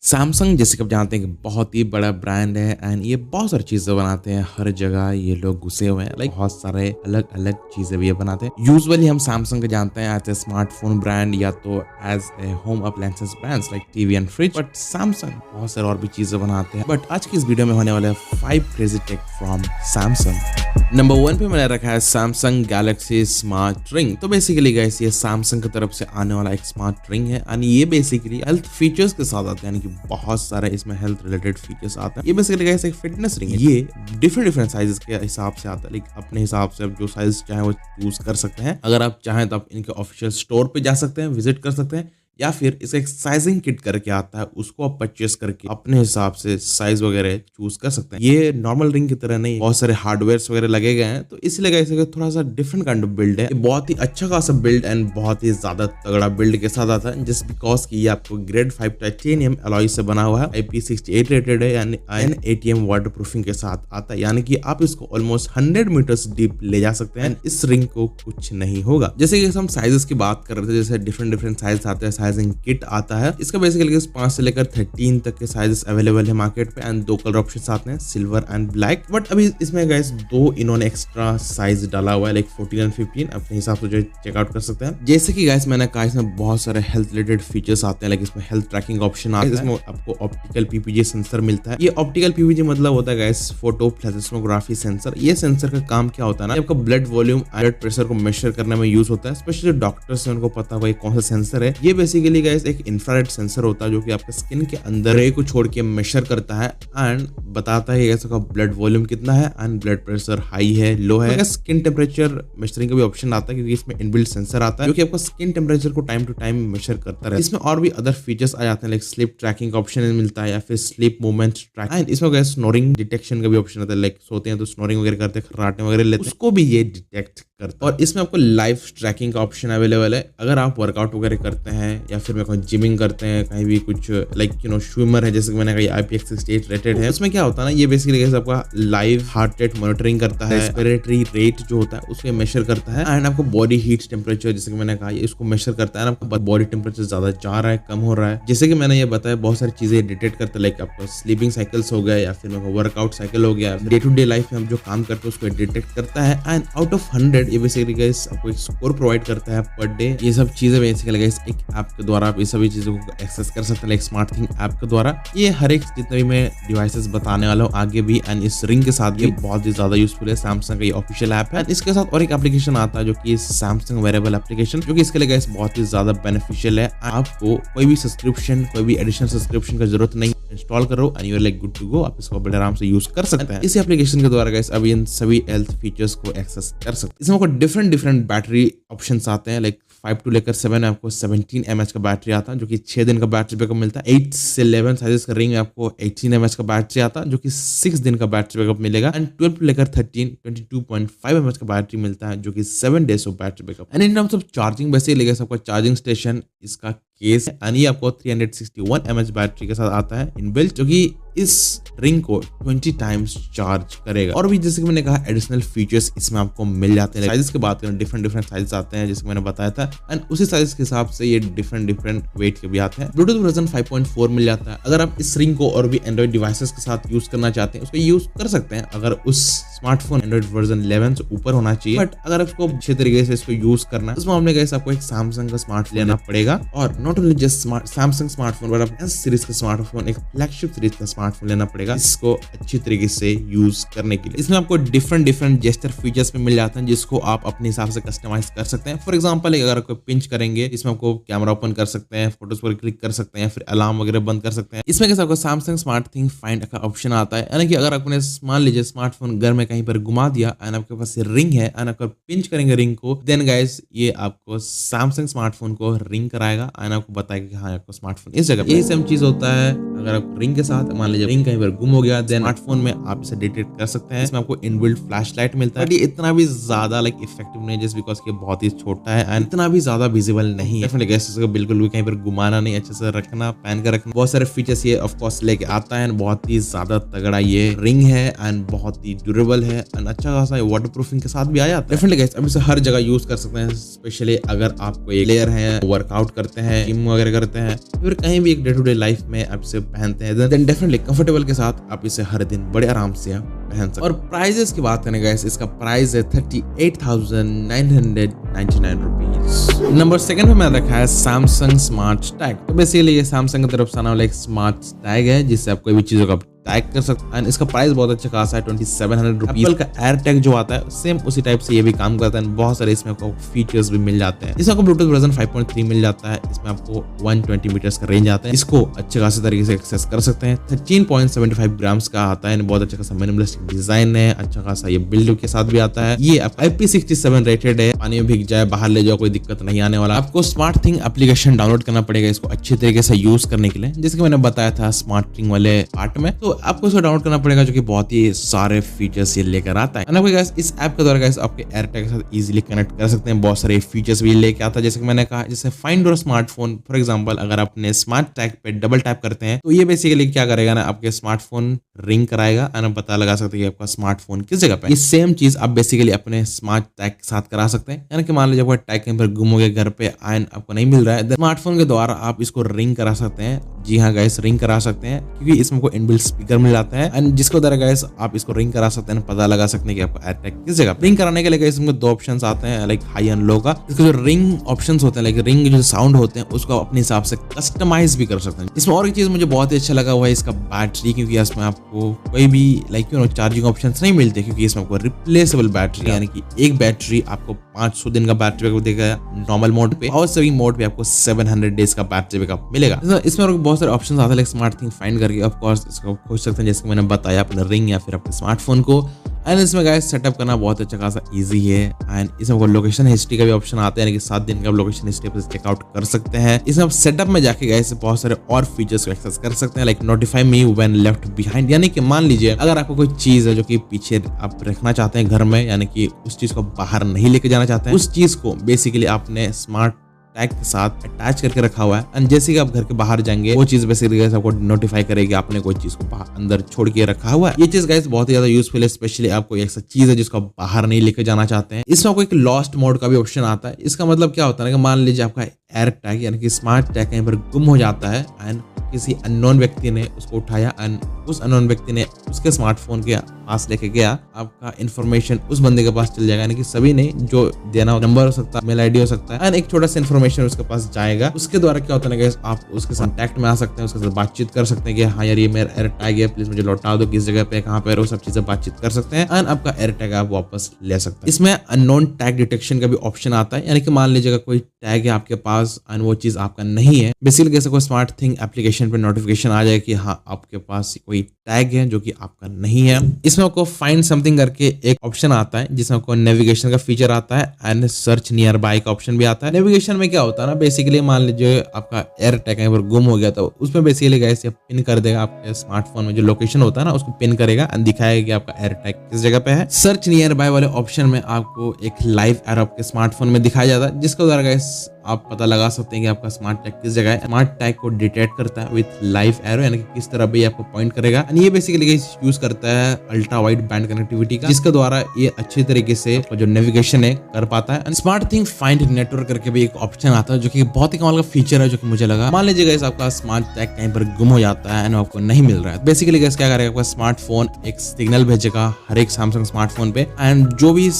Samsung जैसे कि आप जानते हैं कि बहुत ही बड़ा ब्रांड है एंड ये बहुत सारी चीजें बनाते हैं। हर जगह ये लोग घुसे हुए हैं, बहुत सारे अलग अलग चीजें भी ये बनाते हैं। यूजुअली हम सैमसंग को जानते हैं एज ए स्मार्टफोन ब्रांड या तो as a home appliances brands like TV and fridge, but Samsung बहुत सारे और भी चीजें बनाते हैं। बट आज की इस वीडियो में होने वाला है 5 crazy tech from Samsung. Number 1 पे मैंने रखा है सैमसंग गैलेक्सी स्मार्ट रिंग। तो बेसिकली गाइस ये सैमसंग की तरफ से आने वाला एक स्मार्ट रिंग है एंड ये बेसिकली हेल्थ फीचर्स के साथ आता है, यानी कि बहुत सारे इसमें हेल्थ रिलेटेड फीचर्स आते हैं। ये बेसिकली गाइस एक फिटनेस रिंग है। ये डिफरेंट साइजेस के हिसाब से आता है, लाइक अपने हिसाब से आप जो साइज चाहे वो चूज कर सकते हैं। अगर आप चाहें तो आप इनके ऑफिशियल स्टोर पे जा सकते हैं, विजिट कर सकते हैं, या फिर इसका एक साइजिंग किट करके आता है, उसको आप परचेस करके अपने हिसाब से साइज वगैरह चूज कर सकते हैं। ये नॉर्मल रिंग की तरह नहीं, बहुत सारे हार्डवेयर वगैरह लगे गए हैं, तो इसलिए इसे थोड़ा सा डिफरेंट काइंड ऑफ बिल्ड है। ये बहुत ही अच्छा खासा बिल्ड एंड बहुत ही ज्यादा तगड़ा बिल्ड के साथ आता है, जस्ट बिकॉज की ये आपको ग्रेड 5 टाइटेनियम अलॉय से बना हुआ है, IP68 रेटेड है, यानी ATM वाटर प्रूफिंग के साथ आता है, यानी कि आप इसको ऑलमोस्ट 100 मीटर्स डीप ले जा सकते हैं। इस रिंग को कुछ नहीं होगा। जैसे कि हम साइजेस की बात कर रहे थे, जैसे डिफरेंट साइज आते हैं, साइजिंग किट आता है। इसका बेसिकली 5 से लेकर 13 तक के साइजेस अवेलेबल है मार्केट पे एंड 2 कलर ऑप्शंस आते हैं, सिल्वर एंड ब्लैक। बट अभी इसमें गाइस 2 इन्होंने एक्स्ट्रा साइज डाला हुआ है, लाइक 14 एंड 15, अपने हिसाब से जो चेकआउट कर सकते हैं। जैसे कि गाइस मैंने कहा इसमें बहुत सारे हेल्थ रिलेटेड फीचर्स आते हैं, लाइक इसमें हेल्थ ट्रैकिंग ऑप्शन आता है, इसमें आपको ऑप्टिकल PPG सेंसर मिलता है। ये ऑप्टिकल PPG मतलब होता है गाइस फोटो प्लाज्मोग्राफी सेंसर। ये सेंसर का काम क्या होता है ना, आपका ब्लड वॉल्यूम, ब्लड प्रेशर को मेजर करने में यूज होता है। स्पेशली डॉक्टर्स हैं, उनको पता है कौन सा सेंसर है। ये बेसिकली गाइस एक इंफ्रारेड सेंसर होता है जो कि आपके स्किन के अंदर रे को छोड़ के मेजर करता है एंड बताता है कैसे का ब्लड वॉल्यूम कितना है एंड ब्लड प्रेशर हाई है, लो है। तो स्किन टेम्परेचर मेजरिंग का भी ऑप्शन आता है, क्योंकि इसमें इनबिल्ट सेंसर आता है जो कि आपका स्किन टेम्परेचर को टाइम टू टाइम मेजर करता है। इसमें और भी अदर फीचर्स आ जाते हैं, लाइक स्लीप ट्रैकिंग का ऑप्शन मिलता है, या फिर स्लीप मूवमेंट ट्रैक एंड इसमें स्नोरिंग डिटेक्शन का भी ऑप्शन आता है, लाइक सोते हैं तो स्नोरिंग वगैरह करते हैं, खर्राटे वगैरह लेते हैं, उसको भी ये डिटेक्ट करता है। और इसमें आपको लाइव ट्रैकिंग का ऑप्शन अवेलेबल है। अगर आप वर्कआउट वगैरह करते हैं या फिर में जिमिंग करते हैं, कहीं भी कुछ लाइक स्विमर है, जैसे कि मैंने कहा IP68 रेटेड है, उसमें क्या होता है ना, ये बेसिकली आपका लाइव हार्ट रेट मॉनिटरिंग करता है, रेस्पिरेटरी रेट जो होता है उसको मेजर करता है एंड आपको बॉडी हीट टेम्परेचर, जैसे कि मैंने कहा, इसको मेजर करता है, आपका बॉडी टेम्परेचर ज्यादा जा रहा है, कम हो रहा है। जैसे कि मैंने ये बताया, बहुत सारी चीजें डिटेक्ट करता है, लाइक आपका स्लीपिंग साइकिल्स हो गया या फिर वर्कआउट साइकिल हो गया, डे टू डे लाइफ में हम जो काम करते हैं उसको डिटेक्ट करता है एंड आउट ऑफ 100 ये बेसिकली आपको एक स्कोर प्रोवाइड करता है पर डे। ये सब चीजें बेसिकली एक ऐप के द्वारा आप ये सभी चीजों को एक्सेस कर सकते हैं, लाइक स्मार्ट थिंग ऐप के द्वारा। ये हर एक जितने भी मैं डिवाइसेस बताने वाला हूँ आगे भी एंड इस रिंग के साथ ये बहुत ही ज्यादा यूजफुल है। सैमसंग का ये ऑफिशियल ऐप है। इसके साथ और एक एप्लीकेशन आता है जो कि सैमसंग वेरेबल एप्लीकेशन, जो कि इसके लिए गाइस बहुत ही ज्यादा बेनिफिशियल है। आपको कोई भी सब्सक्रिप्शन, कोई भी एडिशनल सब्सक्रिप्शन का जरूरत नहीं, इंस्टॉल करो and you are like good to go. आप इसको बड़े आराम से यूज कर सकते हैं। इस एप्लीकेशन के द्वारा गाइस अब इन सभी हेल्थ फीचर्स को एक्सेस कर सकते हैं। इसमें आपको डिफरेंट बैटरी ऑप्शंस आते हैं, लाइक 5 to लेकर 7 में आपको 17 mAh का बैटरी आता है, जो कि 6 दिन का बैटरी बैकअप मिलता है। 8 से 11 साइजेस का रिंग में आपको 18 mAh का बैटरी आता है, जो कि 6 दिन का बैटरी बैकअप मिलेगा एंड 12 to लेकर 13 22.5 mAh का बैटरी मिलता है, जो कि 7 days of battery backup. And in terms of charging वैसे लेगा सबका चार्जिंग स्टेशन, इसका केस एंड ये आपको 361 mAh बैटरी के साथ आता है इनबिल्ट, जो कि इस रिंग को 20 टाइम्स चार्ज करेगा। और भी जैसे कि मैंने कहा एडिशनल फीचर्स इसमें आपको मिल जाते हैं। साइजेस की बात करें, डिफरेंट साइज आते हैं, जैसे मैंने बताया था एंड उसी साइज के हिसाब से ये डिफरेंट वेट के भी आते हैं। ब्लूटूथ वर्जन 5.4 मिल जाता है। अगर आप इस रिंग को और भी एंड्रॉइड डिवाइसेस के साथ यूज करना चाहते हैं, उसको यूज कर सकते हैं। अगर उस स्मार्टफोन एंड्रॉइड वर्जन 11 से ऊपर होना चाहिए, बट अगर आपको अच्छे तरीके से इसको यूज करना है, उस मामले में आपको एक सैमसंग का स्मार्टफोन लेना पड़ेगा। और not only just Samsung smartphone, but आप S सीरीज का स्मार्टफोन, एक फ्लैगशिप सीरीज का स्मार्टफोन लेना पड़ेगा इसको अच्छी तरीके से यूज करने के लिए। इसमें आपको डिफरेंट जेस्चर फीचर्स भी मिल जाते हैं, जिसको आप अपने हिसाब से कस्टमाइज कर सकते हैं। फॉर एग्जांपल अगर आपको पिंच करेंगे, इसमें आपको कैमरा ओपन कर सकते हैं, फोटोज पर क्लिक कर सकते हैं, फिर अलार्म वगैरह बंद कर सकते हैं। इसमें कैसे आपको सैमसंग स्मार्ट थिंग फाइंड का ऑप्शन आता है, यानी कि अगर आपने मान लीजिए स्मार्टफोन घर में कहीं पर घुमा दिया एंड आपके पास रिंग है एंड आपको पिंच करेंगे रिंग को, देन गाइस ये आपको सैमसंग स्मार्टफोन को रिंग कराएगा एंड आपको बताएगा कि हाँ आपको स्मार्टफोन इस जगह। यही सेम चीज होता है अगर आप रिंग के साथ, मान लीजिए रिंग कहीं पर गुम हो गया, देन स्मार्टफोन में आप इसे डिटेक्ट कर सकते हैं। इसमें आपको इनबिल्ट फ्लैशलाइट मिलता है, बट ये इतना भी ज्यादा लाइक इफेक्टिव नहीं है, जस्ट बिकॉज ये बहुत ही छोटा है एंड इतना भी ज्यादा विजिबल नहीं है। डेफिनेटली गाइस इसको बिल्कुल भी कहीं पर घुमाना नहीं, अच्छे से रखना, पहन कर रखना। बहुत सारे फीचर्स ये ऑफ कोर्स लेके आता है, बहुत ही ज्यादा तगड़ा ये रिंग है एंड बहुत ही ड्यूरेबल है एंड अच्छा खासा वाटर प्रूफिंग के साथ भी आ जाता है। डेफिनेटली गाइस अब इसे हर जगह यूज कर सकते हैं, स्पेशली अगर आप कोई प्लेयर हैं, वर्कआउट करते हैं, जिम वगैरह करते हैं, फिर कहीं भी एक डे टू डे लाइफ में आप इसे पहनते हैं देन डेफिनेटली कंफर्टेबल के साथ आप इसे हर दिन बड़े आराम से आप पहन सकते हैं। और प्राइजेस की बात करें गाइस, इसका प्राइस है 38,999 रुपीज। नंबर 2 पे मैंने रखा है सैमसंग स्मार्ट टैग। तो बेसिकली ये सैमसंग की तरफ से आने वाला एक स्मार्ट टैग है जिससे आप कोई भी चीजों का टैग कर सकते हैं। इसका प्राइस बहुत अच्छा खासा है 2700 रुपीज। एप्पल का एयर टैग जो आता है सेम उसी टाइप से ये भी काम करता है। बहुत सारे इसमें आपको फीचर्स भी मिल जाते हैं। इसमें आपको ब्लूटूथ वर्जन 5.3 मिल जाता है। इसमें आपको 120 मीटर्स का रेंज आता है। इसको अच्छे खासे तरीके से एक्सेस कर सकते हैं। 13.75 ग्राम्स का आता है। बहुत अच्छा खासा मिनिमलिस्टिक डिजाइन है। अच्छा खासा ये बिल्ड के साथ भी आता है। ये IP67 रेटेड है। पानी में भीग जाए, बाहर ले जाओ, कोई दिक्कत नहीं आने वाला। आपको स्मार्ट थिंग एप्लीकेशन डाउनलोड करना पड़ेगा इसको अच्छी तरीके से यूज करने के लिए, जैसे कि मैंने बताया था स्मार्ट थिंग वाले पार्ट में। तो आपको इसको डाउनलोड करना पड़ेगा जो कि बहुत ही सारे फीचर्स ये लेकर आता है। गाइस इस ऐप के द्वारा गाइस आपके एयरटैग के साथ इजीली कनेक्ट कर सकते हैं। बहुत सारे फीचर्स भी लेके आता है, जैसे कि मैंने कहा, जैसे find your smartphone. For example अगर आपने स्मार्ट टैग पे डबल टैप करते हैं तो ये बेसिकली क्या करेगा ना, आपके स्मार्टफोन रिंग कराएगा और आप पता लगा सकते हैं कि आपका स्मार्टफोन किस जगह पे है। ये सेम चीज आप बेसिकली अपने स्मार्ट टैग के साथ करा सकते हैं। यानी कि मान लीजिए आपका टैग कहीं पर गुम हो गया, घर पे आयन आपको नहीं मिल रहा है, स्मार्टफोन के द्वारा आप इसको रिंग करा सकते हैं। जी हाँ गाइस, रिंग करा सकते हैं क्योंकि इसमें को इनबिल्ट स्पीकर मिल जाता है एंड जिसको द्वारा गाइस आप इसको रिंग करा सकते हैं, पता लगा सकते हैं कि आपका एयरटैग किस जगह। रिंग कराने के लिए गाइस इसमें 2 ऑप्शंस आते हैं, लाइक हाई एंड लो का। इसके जो रिंग ऑप्शंस होते हैं, लाइक रिंग जो साउंड होते हैं उसको अपने हिसाब से कस्टमाइज भी कर सकते हैं। इसमें और एक चीज मुझे बहुत ही अच्छा लगा हुआ है इसका बैटरी, क्योंकि इसमें आपको कोई भी लाइक चार्जिंग ऑप्शंस नहीं मिलते, क्योंकि इसमें आपको रिप्लेसेबल बैटरी, यानी कि एक बैटरी आपको 500 दिन का बैटरी बैकअप देगा नॉर्मल मोड पे, और सेविंग मोड पे आपको 700 डेज का बैटरी बैकअप मिलेगा। इसमें और बहुत सारे ऑप्शंस आते हैं स्मार्ट थिंग फाइंड करके। ऑफ कोर्स इसको खोज सकते हैं, जैसे मैंने बताया, अपने रिंग या फिर अपने स्मार्टफोन को। एंड इसमें गाइस सेटअप करना बहुत अच्छा खासा इजी है। एंड इसमें वो लोकेशन हिस्ट्री का भी ऑप्शन आता है, यानी कि 7 दिन का लोकेशन हिस्ट्री पर चेकआउट कर सकते हैं। इसमें आप सेटअप में जाके गाइस बहुत सारे और फीचर्स को एक्सेस कर सकते हैं, like notify me when left behind. यानी कि मान लीजिए अगर आपको कोई चीज है जो कि पीछे आप रखना चाहते हैं घर में, यानी कि उस चीज को बाहर नहीं लेके जाना चाहते हैं, उस चीज को बेसिकली आपने स्मार्ट टैग के साथ अटैच करके रखा हुआ है। एंड जैसे कि आप घर के बाहर जाएंगे वो चीज बेसिकली आपको नोटिफाई करेगी आपने कोई चीज को बाहर अंदर छोड़ के रखा हुआ है। ये चीज गाइस बहुत ही ज्यादा यूजफुल है, स्पेशली आपको ऐसा चीज है जिसको आप बाहर नहीं लेके जाना चाहते हैं। इसमें आपको एक लॉस्ट मोड का भी ऑप्शन आता है। इसका मतलब क्या होता है ना, कि मान लीजिए आपका एयर टैग यानी कि स्मार्ट टैग कहीं पर गुम हो जाता है एंड किसी अननोन व्यक्ति ने उसको उठाया एंड उस अननोन व्यक्ति ने उसके स्मार्टफोन के पास लेके गया, आपका इंफॉर्मेशन उस बंदे के पास चल जाएगा। यानी कि सभी ने जो देना नंबर हो सकता है, मेल आईडी हो सकता है, एंड एक छोटा सा इंफॉर्मेशन उसके पास जाएगा। उसके द्वारा क्या होता है ना, आप उसके कॉन्टैक्ट में आ सकते हैं, उसके साथ बातचीत कर सकते हैं कि हाँ यार ये मेरा एयर टैग है, प्लीज मुझे लौटा दो, किस जगह पे, कहाँ पे, वो सब चीजें बातचीत कर सकते हैं एंड आपका एयर टैग आप वापस ले सकते हैं। इसमें अननोन टैग डिटेक्शन का भी ऑप्शन आता है, यानी कि मान लीजिए कोई टैग है आपके पास एंड वो चीज आपका नहीं है, बेसिकली कैसे कोई स्मार्ट थिंग एप्लीकेशन पे नोटिफिकेशन आ जाए कि हाँ आपके पास कोई टैग है जो कि आपका नहीं है। इसमें आपको फाइंड समथिंग करके एक ऑप्शन आता है जिसमें आपको नेविगेशन का फीचर आता है एंड सर्च नियर बाय का ऑप्शन भी आता है। नेविगेशन में क्या होता है ना, बेसिकली मान लीजिए आपका एयर टैग कहीं पर गुम हो गया तो उसमें बेसिकली गाइस ये पिन कर देगा, आपके स्मार्टफोन में जो लोकेशन होता है ना उसको पिन करेगा एंड दिखाएगा कि आपका एयर टैग किस जगह पे है। सर्च नियर बाय वाले ऑप्शन में आपको एक लाइव एरो आपके स्मार्टफोन में दिखाया जाता है, जिसके द्वारा गाइस आप पता लगा सकते हैं कि आपका स्मार्ट टैग किस जगह है। स्मार्ट टैग को डिटेक्ट करता है विद लाइव एरो, यानी कि किस तरह भी आपको पॉइंट करेगा। एंड ये बेसिकली यूज करता है अल्ट्रा वाइड बैंड कनेक्टिविटी का, जिसके द्वारा ये अच्छे तरीके से जो नेविगेशन है कर पाता है। And smart thing find network करके भी एक ऑप्शन आता है जो कि बहुत ही कमाल का फीचर है, जो कि मुझे लगा। मान लीजिए गाइस आपका स्मार्ट टैग कहीं पर गुम हो जाता है एंड आपको नहीं मिल रहा है, बेसिकली गाइस क्या करेगा, आपका स्मार्टफोन एक सिग्नल भेजेगा हर एक सैमसंग स्मार्टफोन पे, एंड जो भी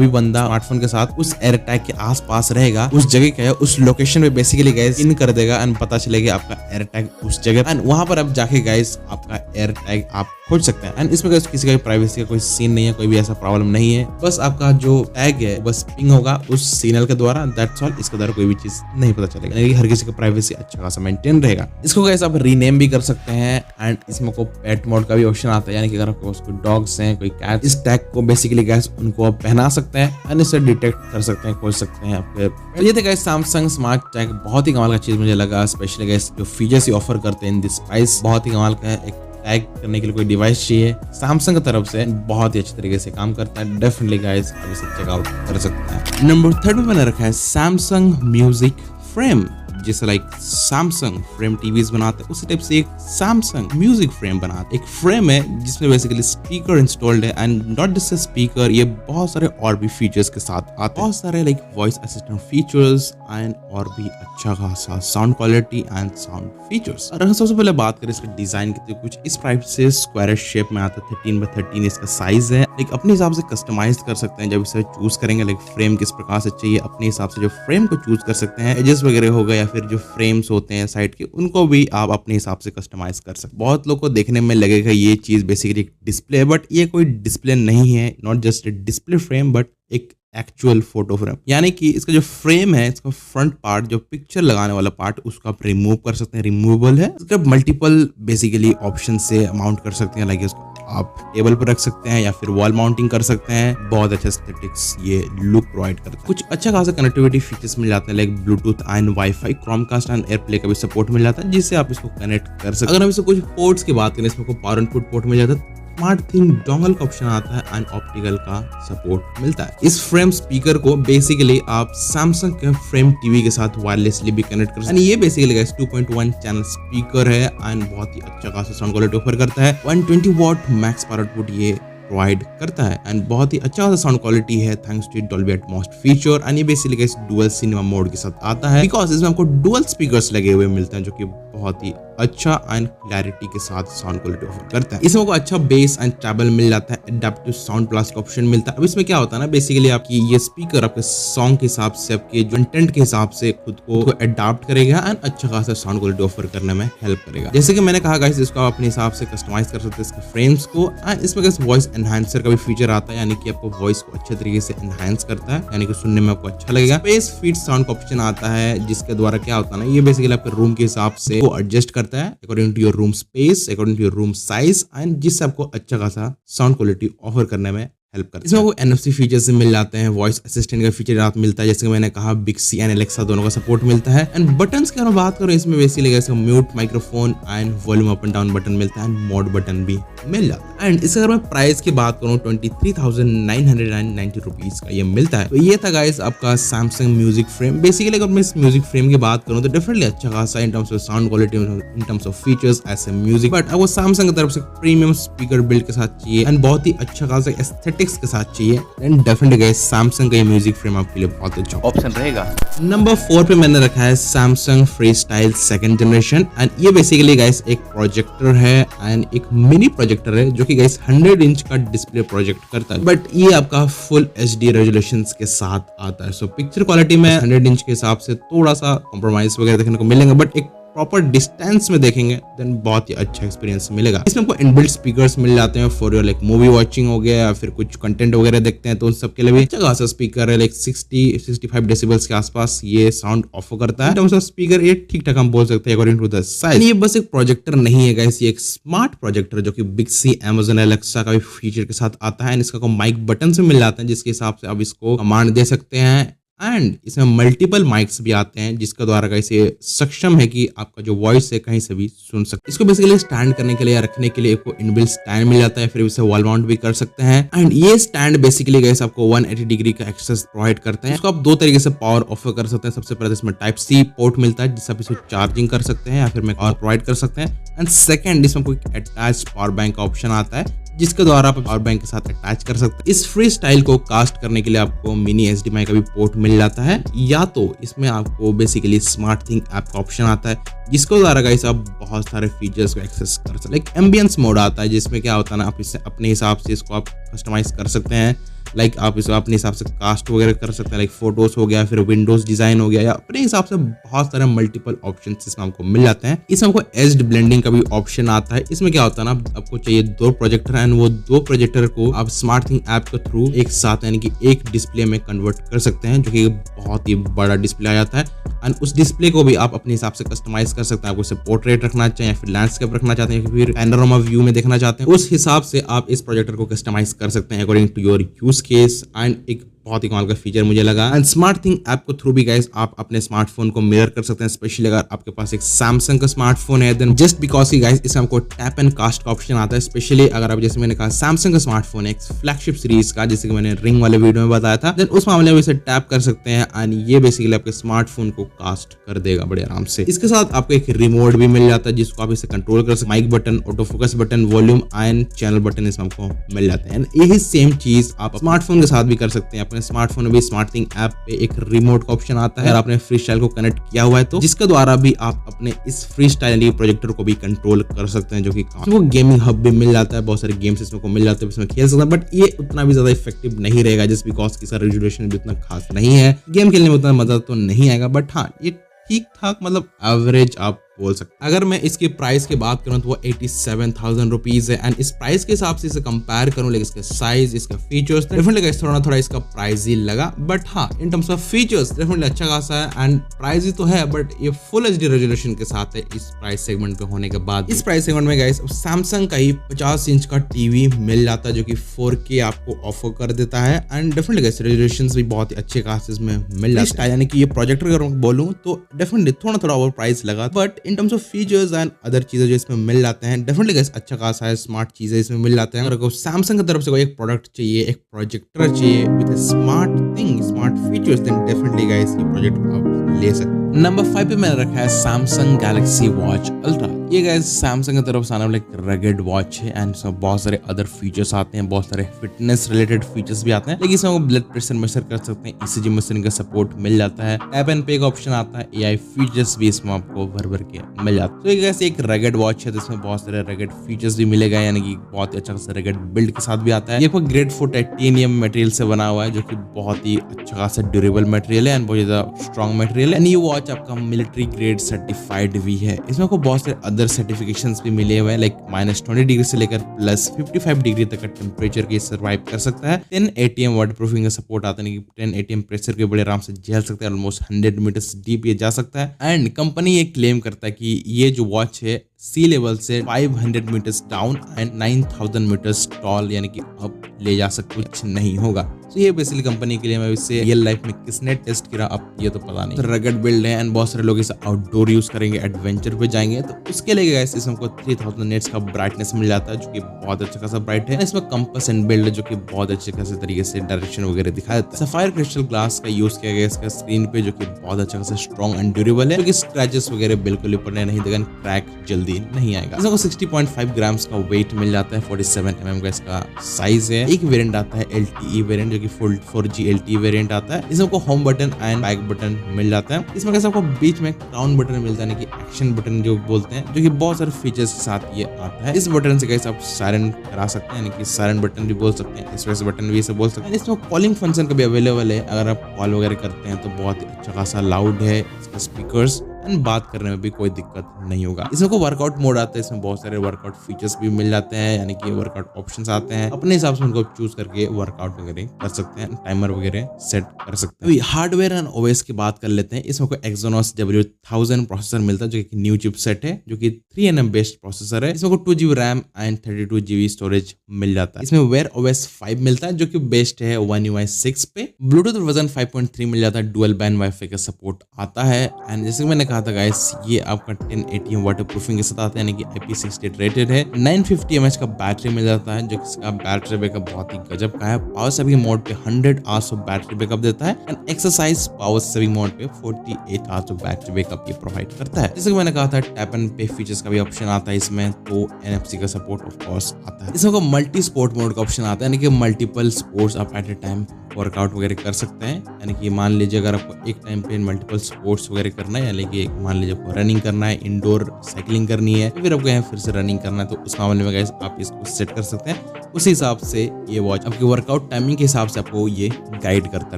बंदा स्मार्टफोन के साथ उस एयर टैग के आसपास रहेगा, उस जगह क्या है, उस लोकेशन पे बेसिकली गाइस इन कर देगा एंड पता चलेगा आपका एयर टैग उस जगह, एंड वहां पर आप जाके गाइस आपका एयर टैग आप खोज सकते हैं। एंड इसमें गाइस किसी का भी प्राइवेसी का कोई सीन नहीं है, कोई भी ऐसा प्रॉब्लम नहीं है, बस आपका जो टैग है बस पिंग होगा उस सिग्नल के द्वारा, दैट्स ऑल। इसके द्वारा कोई भी चीज नहीं पता चलेगा, यानी कि हर किसी का प्राइवेसी अच्छा खासा मेंटेन रहेगा। इसको गाइस आप रीनेम भी कर सकते हैं एंड इसमें को पेट मोड का भी ऑप्शन आता है, यानी कि अगर आपके पास कोई डॉग्स हैं, कोई कैट, इस टैग को बेसिकली गाइस उनको आप पहना सकते हैं एंड इसे डिटेक्ट कर सकते हैं, खोज सकते हैं आपके। तो ये थे गाइस सैमसंग स्मार्ट टैग, बहुत ही कमाल का चीज मुझे लगा, स्पेशली गाइस जो फीचर्स ही ऑफर करते हैं इन दिस प्राइस, बहुत ही कमाल का है। एक टैग करने के लिए कोई डिवाइस चाहिए सैमसंग की तरफ से, बहुत ही अच्छे तरीके से काम करता है। डेफिनेटली गाइस आप इसे चेकआउट कर सकते हैं। नंबर 3 पे मैंने रखा है सैमसंग म्यूजिक फ्रेम। जैसे लाइक सैमसंग फ्रेम टीवीज बनाते हैं उसी टाइप से एक सैमसंग म्यूजिक फ्रेम बनाते हैं। एक फ्रेम है जिसमें बेसिकली स्पीकर इंस्टॉल्ड है एंड नॉट जस्ट स्पीकर, ये बहुत सारे और भी फीचर्स के साथ आते हैं, बहुत सारे like voice assistant features and और भी अच्छा खासा sound quality and sound features. और अगर सबसे पहले बात करें इसके डिजाइन की, तो कुछ इस टाइप से स्क्वायर शेप में आता है, 13x13 इसका साइज है। लाइक अपने हिसाब से कस्टमाइज कर सकते हैं जब इसे चूज करेंगे, लाइक फ्रेम किस प्रकार से चाहिए अपने हिसाब से जो फ्रेम को चूज कर सकते हैं। एजेस वगैरह हो गए या फिर जो फ्रेम्स होते हैं साइड के, उनको भी आप अपने हिसाब से कस्टमाइज कर सकते हैं। बहुत लोग को देखने में लगेगा ये चीज बेसिकली डिस्प्ले, बट ये कोई डिस्प्ले नहीं है, not just a display frame but एक एक्चुअल फोटो फ्रेम। यानी कि इसका जो फ्रेम है, इसका फ्रंट पार्ट जो पिक्चर लगाने वाला पार्ट, उसको आप रिमूव कर सकते हैं, रिमूवेबल है। इसका मल्टीपल बेसिकली ऑप्शन से माउंट कर सकते हैं, लाइक इसको आप टेबल पर रख सकते हैं या फिर वॉल माउंटिंग कर सकते हैं। बहुत अच्छा एस्थेटिक्स ये लुक प्रोवाइड करता है। कुछ अच्छा खासा कनेक्टिविटी फीचर्स मिल जाते हैं, like Bluetooth and wifi, Chromecast and AirPlay का भी सपोर्ट मिल जाता है, जिससे आप इसको कनेक्ट कर सकते हैं। अगर हम इसको कुछ पोर्ट्स की बात करें, इसमें आपको पावर इनपुट पोर्ट मिल जाता है, स्मार्ट थिंग डोंगल का ऑप्शन आता है एंड ऑप्टिकल का सपोर्ट मिलता है। इस फ्रेम स्पीकर को बेसिकली आप सैमसंग के फ्रेम टीवी के साथ वायरलेसली भी कनेक्ट कर सकते हैं। ये बेसिकली गाइस 2.1 चैनल स्पीकर है एंड बहुत ही अच्छा खासा साउंड क्वालिटी ऑफर करता है। 120 वॉट मैक्स पावर आउटपुट ये प्रोवाइड करता है एंड बहुत ही अच्छा खासा साउंड क्वालिटी है thanks to Dolby Atmos feature. And ये basically guys dual cinema mode के साथ आता है, बिकॉज इसमें आपको डुअल स्पीकर्स लगे हुए मिलते हैं, जो कि बहुत ही अच्छा एंड क्लैरिटी के साथ साउंड क्वालिटी ऑफर करता है। इसमें आपको अच्छा बेस एंड ट्रैबल मिल जाता है, एडेप्टिव साउंड प्लस का ऑप्शन मिलता है। अब इसमें क्या होता है ना, बेसिकली आपकी ये स्पीकर आपके सॉन्ग के हिसाब से, आपके जो कंटेंट के हिसाब से खुद को अडॉप्ट करेगा एंड अच्छा खासा साउंड क्वालिटी ऑफर करने में हेल्प करेगा। जैसे कि मैंने कहा गाइस, इसको आप अपने हिसाब से कस्टमाइज कर सकते हैं इसके फ्रेम्स को। एंड इसमें गाइस वॉइस एनहांसर का भी फीचर आता है, यानी कि आपको वॉइस को अच्छे तरीके से एनहांस करता है, यानी कि सुनने में आपको अच्छा लगेगा। स्पेस फीड साउंड का ऑप्शन आता है, जिसके द्वारा क्या होता है ना, ये बेसिकली आपके रूम के हिसाब से को एडजस्ट करता है according to your room space, according to your room size, and जिससे आपको अच्छा खासा साउंड क्वालिटी ऑफर करने में हेल्प करता है। इसमें आपको NFC फीचर्स मिल जाते हैं, वॉइस असिस्टेंट का फीचर आप मिलता है, जैसे कि मैंने कहा बिक्सी एंड एलेक्सा दोनों का सपोर्ट मिलता है। एंड बटन्स की अगर बात करो, इसमें बेसिकली जैसे mute, microphone and volume up and down button मिलता है एंड मोड बटन भी मिल जाता है। एंड इसका अगर मैं प्राइस की बात करूँ 23,990 रुपीज का ये मिलता है। तो ये था गाइस आपका सैमसंग म्यूजिक फ्रेम। बेसिकली अगर मैं इस म्यूजिक फ्रेम की बात करूँ तो डेफिनेटली अच्छा खासा in terms of sound quality, in terms of features as a music, but आपको सैमसंग की तरफ से प्रीमियम स्पीकर बिल्ड के साथ चाहिए एंड बहुत ही अच्छा खासा एस्थेटिक्स के साथ चाहिए, एंड डेफिनेटली गाइस सैमसंग का ये म्यूजिक फ्रेम आपके लिए बहुत अच्छा ऑप्शन रहेगा। नंबर 4 पे मैंने रखा है Samsung freestyle 2nd generation. And ये बेसिकली गाइस एक प्रोजेक्टर है एंड एक मिनी प्रोजेक्टर है, जो कि गाइस 100 इंच का डिस्प्ले प्रोजेक्ट करता है, बट ये आपका फुल HD रेजोल्यूशंस के साथ आता है। सो पिक्चर क्वालिटी में 100 इंच के हिसाब से थोड़ा सा कॉम्प्रोमाइज वगैरह देखने को मिलेगा, बट एक प्रॉपर डिस्टेंस में देखेंगे देन बहुत ही अच्छा एक्सपीरियंस मिलेगा। इसमें आपको इनबिल्ट स्पीकर्स मिल जाते हैं for your like movie watching हो गया या फिर कुछ कंटेंट वगैरह देखते हैं तो उन सब के लिए भी अच्छा खासा स्पीकर है, लाइक 60-65 डेसिबल्स के आसपास ये साउंड ऑफर करता है। टर्म्स ऑफ स्पीकर ये ठीक ठाक हम बोल सकते हैं अकॉर्डिंग टू द साइज। ये बस एक प्रोजेक्टर नहीं है गाइस, ये एक स्मार्ट प्रोजेक्टर जो कि बिक्सी, Amazon एलेक्सा का भी फीचर के साथ आता है। इसका माइक बटन से मिल जाता है, जिसके हिसाब से आप इसको कमांड दे सकते हैं। एंड इसमें मल्टीपल माइक्स भी आते हैं, जिसके द्वारा कैसे सक्षम है कि आपका जो वॉइस है कहीं से भी सुन सकते हैं। इसको बेसिकली स्टैंड करने के लिए या रखने के लिए आपको इनबिल्ट स्टैंड मिल जाता है, फिर इसे वॉल माउंट भी कर सकते हैं। एंड ये स्टैंड बेसिकली गाइस आपको 180 डिग्री का एक्सेस प्रोवाइड करते हैं। इसको आप दो तरीके से पावर ऑफर कर सकते हैं। सबसे पहले इसमें Type-C पोर्ट मिलता है, जिससे आप इसको चार्जिंग कर सकते हैं या फिर और प्रोवाइड कर सकते हैं। एंड सेकंड, इसमें कोई अटैच पावर बैंक का ऑप्शन आता है, जिसके द्वारा आप पावर बैंक के साथ अटैच कर सकते हैं। इस फ्री स्टाइल को कास्ट करने के लिए आपको मिनी HDMI का भी पोर्ट मिल जाता है, या तो इसमें आपको बेसिकली स्मार्ट थिंग ऐप का ऑप्शन आता है, जिसके द्वारा गाइस आप बहुत सारे फीचर्स को एक्सेस कर सकते हैं। लाइक एम्बियंस मोड आता है, जिसमें क्या होता है ना, आप इसे अपने हिसाब से इसको आप कस्टमाइज कर सकते हैं। लाइक आप इसको अपने हिसाब से कास्ट वगैरह कर सकते हैं, लाइक फोटोज हो गया, फिर विंडोज डिजाइन हो गया, या अपने हिसाब से बहुत सारे मल्टीपल ऑप्शन इसमें आपको मिल जाते हैं। इसमें आपको एज्ड ब्लेंडिंग का भी ऑप्शन आता है। इसमें क्या होता है ना, आपको चाहिए 2 प्रोजेक्टर एंड वो 2 प्रोजेक्टर को आप स्मार्ट थिंग ऐप के थ्रू एक साथ यानी कि एक डिस्प्ले में कन्वर्ट कर सकते हैं, जो कि बहुत ही बड़ा डिस्प्ले आ जाता है। एंड उस डिस्प्ले को भी आप अपने हिसाब से कस्टमाइज कर सकते हैं। आपको इसे पोर्ट्रेट रखना चाहिए या फिर लैंडस्केप रखना चाहते हैं, फिर पैनोरामा व्यू में देखना चाहते हैं, उस हिसाब से आप इस प्रोजेक्टर को कस्टमाइज कर सकते हैं according to your use case. And एक बहुत ही कमाल का फीचर मुझे लगा। एंड स्मार्ट थिंग ऐप को थ्रू भी गाइस आप अपने स्मार्टफोन को मिरर कर सकते हैं, स्पेशली अगर आपके पास एक सैमसंग का स्मार्टफोन है, देन जस्ट बिकॉज की गाइस इसमें आपको टैप एंड कास्ट का ऑप्शन आता है। स्पेशली अगर आप, जैसे मैंने कहा, सैमसंग का स्मार्टफोन है फ्लैगशिप सीरीज का, जैसे कि मैंने रिंग वाले वीडियो में बताया था, देन उस मामले में इसे टैप कर सकते हैं एंड ये बेसिकली आपके स्मार्टफोन को कास्ट कर देगा बड़े आराम से। इसके साथ आपको एक रिमोट भी मिल जाता है जिसको आप इसे कंट्रोल कर सकते हैं। Mic button, auto focus button, volume and channel button इसमें आपको मिल जाते हैं। यही सेम चीज आप स्मार्टफोन के साथ भी कर सकते हैं। अपने स्मार्टफोन में भी स्मार्ट थिंग ऐप पे एक रिमोट का ऑप्शन आता है अगर आपने फ्री स्टाइल को कनेक्ट किया हुआ है तो, जिसके द्वारा भी आप अपने इस फ्री स्टाइल प्रोजेक्टर को भी कंट्रोल कर सकते हैं, जो कि गेमिंग हब भी मिल जाता है, बहुत सारे गेम्स इसमें को मिल जाते हैं, इसमें खेल सकते हैं। बट ये उतना भी ज्यादा इफेक्टिव नहीं रहेगा जस्ट बिकॉज इसका रेजोल्यूशन भी उतना खास नहीं है, गेम खेलने में उतना मजा तो नहीं आएगा। बट हाँ, ये ठीक ठाक मतलब एवरेज आप बोल सकते हैं। अगर मैं इसके प्राइस की बात करूं तो वो 87,000 रुपीज है। एंड इस प्राइस के हिसाब से इसे कंपेयर करूं, लेकिन इसका साइज, इसका फीचर्स डेफिनेटली थोड़ा इसका प्राइस ही लगा। बट हाँ, इन टर्म्स ऑफ फीचर्स डेफिनेटली अच्छा खासा है एंड प्राइस ही तो है, बट ये फुल एचडी रेजोल्यूशन के साथ है इस प्राइस सेगमेंट पे होने के बाद। इस प्राइस सेगमेंट में गाइस सैमसंग का ही 50 इंच का टीवी मिल जाता है जो कि 4K आपको ऑफर कर देता है। एंड डेफिनेटली गाइस रेजोल्यूशन भी बहुत ही अच्छे खासे इसमें मिल जाता है, यानी कि ये प्रोजेक्टर अगर मैं बोलूं तो डेफिनेटली थोड़ा ओवर प्राइस लगा, but in terms of features and other चीजें जो इसमें मिल जाते हैं डेफिनेटली गाइस अच्छा खासा है। स्मार्ट चीजें इसमें मिल जाते हैं। अगर सैमसंग की तरफ से कोई एक प्रोडक्ट चाहिए, एक प्रोजेक्टर चाहिए with smart thing, smart features, then definitely guys ये प्रोजेक्ट आप ले सकते हैं। नंबर 5 पे मैंने रखा है सैमसंग गैलेक्सी वॉच अल्ट्रा। ये गाइस सैमसंग की तरफ से आने वाला एक रगेड वॉच है एंड इसमें बहुत सारे अदर फीचर्स आते हैं, बहुत सारे फिटनेस रिलेटेड फीचर्स भी आते हैं, लेकिन इसमें ब्लड प्रेशर मेजर कर सकते हैं, ईसीजी मशीन का सपोर्ट मिल जाता है, टैप एंड पे का ऑप्शन आता है, एआई फीचर्स भी इसमें आपको भर के मिल जाता है। तो ये गाइस एक रगेड वॉच है, तो इसमें बहुत सारे रगेड फीचर्स भी मिलेगा, यानी कि बहुत ही अच्छा खासा रगेड बिल्ड के साथ भी आता है। ये कोई ग्रेड 4 टाइटेनियम मटेरियल से बना हुआ है जो कि बहुत ही अच्छा खासा ड्यूरेबल मटेरियल है एंड बहुत ज्यादा स्ट्रॉन्ग मटेरियल है। एंड ये वॉच आपका मिलिट्री ग्रेड सर्टिफाइड भी है। इसमें आपको बहुत सारे अदर सर्टिफिकेशंस भी मिले हुए हैं, लाइक -20 डिग्री से लेकर +55 डिग्री तक का टेम्परेचर के सर्वाइव कर सकता है। 10 ATM वाटर प्रूफिंग का सपोर्ट आता है, 10 ATM प्रेशर के बड़े आराम से झेल सकता है, ऑलमोस्ट 100 मीटर्स डीप ये जा सकता है। एंड कंपनी ये क्लेम करता है कि ये जो वॉच है सी लेवल से 500 metres down and 9000 metres tall, यानी कि अब ले जा सकते, कुछ नहीं होगा। तो ये बेसिकली कंपनी के लिए, मैं इससे रियल लाइफ में किसने टेस्ट किया अब ये तो पता नहीं। तो रगड बिल्ड है एंड बहुत सारे लोग इसे आउटडोर यूज करेंगे, एडवेंचर पे जाएंगे, तो उसके लिए गाइस इसमें हमको 3000 नेट्स का ब्राइटनेस मिल जाता है जो कि बहुत अच्छा खासा ब्राइट है। इसमें कंपास एंड बिल्ड जो कि बहुत अच्छे खासे तरीके से डायरेक्शन वगैरह दिखा देता है। सफायर क्रिस्टल ग्लास का यूज किया गया इसका स्क्रीन पे, जो कि बहुत अच्छा खासा स्ट्रॉन्ग एंड ड्यूरेबल है, क्योंकि स्क्रैचेस वगैरह बिल्कुल भी पड़ने नहीं देगा, क्रैक जल्दी नहीं आएगा। इसमें 60.5 ग्राम्स का वेट मिल जाता है, 47 mm का इसका साइज है। एक वेरिएंट आता है LTE वेरिएंट जो कि 4G LTE वेरिएंट आता है। इसमें आपको home button and back button मिल जाता है। इसमें कैसे आपको बीच में क्राउन बटन मिलता है, यानी कि एक्शन बटन जो बोलते हैं, जो कि बहुत सारे फीचर्स के साथ ये आता है। इस बटन से कैसे आप सायरन करा सकते हैं, यानी कि सायरन बटन भी बोल सकते हैं, SOS बटन भी इसे बोल सकते हैं। इसमें कॉलिंग फंक्शन का भी अवेलेबल है, अगर आप कॉल वगैरह करते हैं तो बहुत ही अच्छा खासा लाउड है इसका स्पीकर्स एंड बात करने में भी कोई दिक्कत नहीं होगा। इसमें को वर्कआउट मोड आता है, इसमें बहुत सारे वर्कआउट फीचर्स भी मिल जाते हैं, यानी कि वर्कआउट ऑप्शंस आते हैं, अपने हिसाब से उनको चूज करके वर्कआउट वगैरह कर सकते हैं, टाइमर वगैरह सेट कर सकते हैं। हार्डवेयर एंड OS की बात कर लेते हैं। इसमें को Exynos W1000 प्रोसेसर मिलता है जो कि न्यू चिपसेट है, जो कि 3nm बेस्ड प्रोसेसर है। इसमें को 2GB RAM and 32GB storage मिल जाता है। इसमें Wear OS 5 मिलता है जो कि बेस्ड है One UI 6 पे। ब्लूटूथ वर्जन 5.3 मिल जाता है, डुअल बैंड वाईफाई का सपोर्ट आता है। एंड जैसे मैंने कहा था गाइस, ये आपका 10 ATM वाटर प्रूफिंग के साथ आता है, यानी कि IP68 रेटेड है। 950 mAh का बैटरी मिल जाता है, जो कि इसका बैटरी बैकअप बहुत ही गजब का है। पावर सेविंग मोड पे 100 आवर्स ऑफ बैटरी बैकअप देता है and exercise power saving mode पे 48 आवर्स ऑफ बैटरी बैकअप ये प्रोवाइड करता है। जैसे कि मैंने कहा था, टैप एंड पे फीचर्स का भी ऑप्शन आता है इसमें, तो NFC का सपोर्ट ऑफ कोर्स आता है। इसमें मल्टी स्पोर्ट मोड का ऑप्शन आता है, यानी कि मल्टीपल स्पोर्ट्स आप एट ए टाइम वर्कआउट वगैरह कर सकते हैं। यानी कि मान लीजिए अगर आपको एक टाइम पे मल्टीपल स्पोर्ट्स वगैरह करना है, यानी कि मान लीजिए आपको रनिंग करना है, इंडोर साइकिलिंग करनी है, फिर आपको यहाँ फिर से रनिंग करना है, तो उस मामले में गाइस आप इसको सेट कर सकते हैं। उसी हिसाब से ये वॉच आपकी वर्कआउट टाइमिंग के हिसाब से आपको ये गाइड करता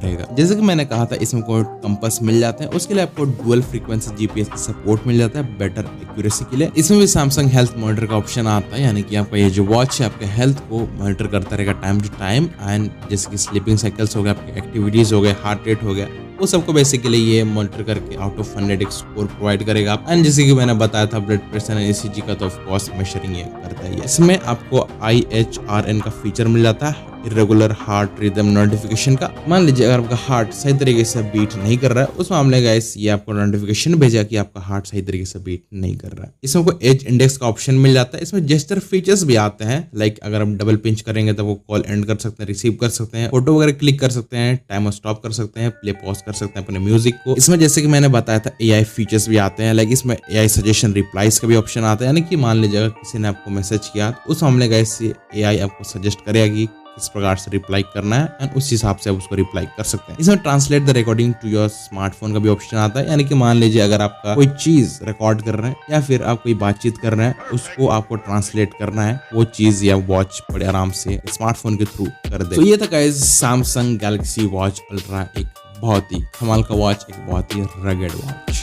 रहेगा। जैसे कि मैंने कहा था, इसमें कोई कंपास मिल जाते हैं, उसके लिए आपको डुअल फ्रीक्वेंसी GPS का सपोर्ट मिल जाता है बेटर एक्यूरेसी के लिए। इसमें भी सैमसंग हेल्थ मॉनिटर का ऑप्शन आता है, यानी कि आपका ये जो वॉच है आपके हेल्थ को मॉनिटर करता रहेगा टाइम टू टाइम, एंड जैसे कि स्लीपिंग साइकिल्स हो गए, आपके एक्टिविटीज हो गए, हार्ट रेट हो गया, वो सबको बेसिकली ये मॉनिटर करके आउट ऑफ 100 एक स्कोर प्रोवाइड करेगा। एंड जैसे कि मैंने बताया था, ब्लड प्रेशर एंड ECG का तो ऑफ कोर्स मेजरिंग ये करता है। इसमें आपको IHRN का फीचर मिल जाता है, इरेगुलर हार्ट रिदम नोटिफिकेशन का। मान लीजिए अगर आपका हार्ट सही तरीके से बीट नहीं कर रहा है, उस मामले में गाइस ये आपको नोटिफिकेशन भेजा कि आपका हार्ट सही तरीके से बीट नहीं कर रहा है। इसमें आपको एज इंडेक्स का ऑप्शन मिल जाता है। इसमें जेस्चर फीचर्स भी आते हैं, लाइक अगर हम डबल पिंच करेंगे तो वो कॉल एंड कर सकते हैं, रिसीव कर सकते हैं, फोटो वगैरह क्लिक कर सकते हैं, टाइमर स्टॉप कर सकते हैं, प्ले पॉज कर सकते हैं अपने म्यूजिक को। इसमें जैसे कि मैंने बताया था एआई फीचर्स भी आते हैं, लाइक इसमें एआई सजेशन रिप्लाईज का भी ऑप्शन आता है, यानी कि मान लीजिए अगर किसी ने आपको मैसेज किया तो उस मामले का एआई आपको सजेस्ट करेगी किस प्रकार से रिप्लाई करना है एंड उस हिसाब से आप उसको रिप्लाई कर सकते हैं। इसमें translate the recording to your smartphone का भी ऑप्शन आता है, यानी कि मान लीजिए अगर आपका कोई चीज रिकॉर्ड कर रहे हैं या फिर आप कोई बातचीत कर रहे हैं, उसको आपको ट्रांसलेट करना है, वो चीज या वॉच बड़े आराम से स्मार्टफोन के थ्रू कर दे। तो ये था guys Samsung Galaxy watch ultra, एक बहुत ही कमाल का वॉच, एक बहुत ही रगेड वॉच।